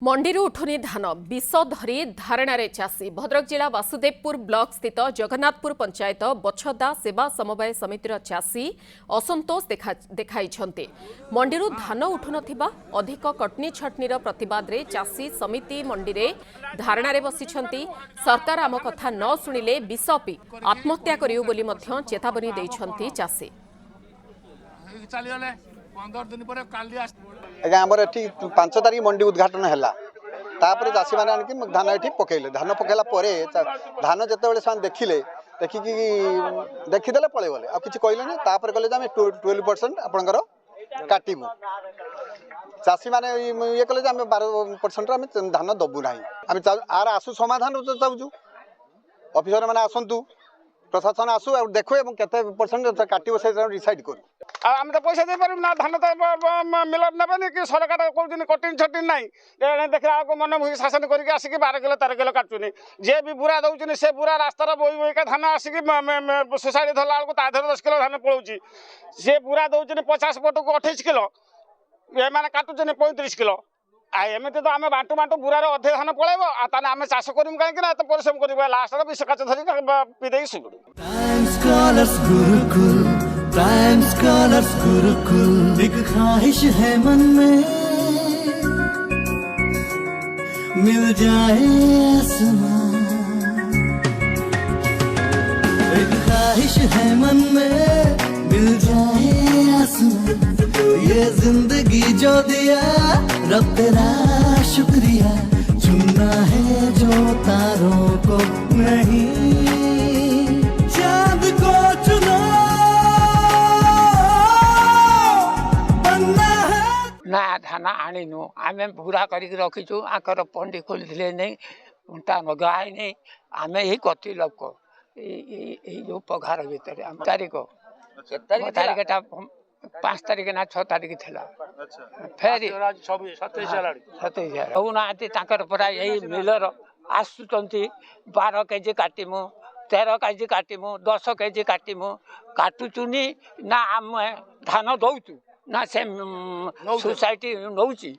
मंडी उठुनी धान विष धरी धारणार चाषी भद्रक जिला वासुदेवपुर ब्लॉक स्थित जगन्नाथपुर पंचायत बछदा सेवा समवाय समितिर चाषी असंतोष देखाई मंडी धान उठुन अधिक कटनी छटनीर प्रतिवाद रे चाषी समिति मंडी रे धारणार बसी सरकार आम कथा न शुणिले विष पी आत्महत्या करियो बोली मध्य चेतावनी देइछंती चाषी। आमर ये 5 तारीख मंडी उद्घाटन है चाषी मैंने आणिक धान ये पकईले धान पकईला धान जिते से देखिले देखिकी देखीदे पलैगले आ कि कहले कहले आम 12% आपंकर काटमु चाषी मैंने ये कले आम 12% आम धान दबू ना आम आर आसु समाधान चाहूँ ऑफिसर मैंने आसतु प्रशासन आसू और देखो केते परसेंट काटो से डिसाइड करूँ आम तो पैसा दे पारू ना धान तो मिलर ने कि सरकार कौन कटिंग छटिंग ना देखा मन शासन करके आसिक 12 किलो 13 किलो काटुनी जे भी बुरा दौरान से बुरा रास्तार बोई बोईका धान आसिक सोसाइटी धरला बेलू ता 10 किलो धान पलाऊँगी सी बुरा दौरान 50 पट को 28 किलो ये मैंने काटुन 35 किलो एमती तो आम बांटू बांटू बुरार अधे धान पलैब आम चाष करूँ कहीं परिश्रम कर लास्ट विष काच धरिक पीदे प्राइम स्कॉलर्स गुरुकुल एक ख्वाहिश है मन में मिल जाए आसमान एक ख्वाहिश है मन में मिल जाए आसमान ये जिंदगी जो दिया रब तेरा शुक्रिया चुनना है जो तारों को नहीं चांद को चुनो ना धान आणीनु आम पूरा करके रखीचु आकर पंडी खोली नहीं उल्टा नगाई नहीं आम यही कति लोक जो पघार भितर तारीख 5 तारीख ना 6 तारीख थिला फेरी 27 होना परा यही मिलर आसुचंती 12 केजी काटिमु 13 केजी काटिमु 10 केजी काटिमु काटुचुनी ना आम धान दौचु ना से सोसाइटी नौची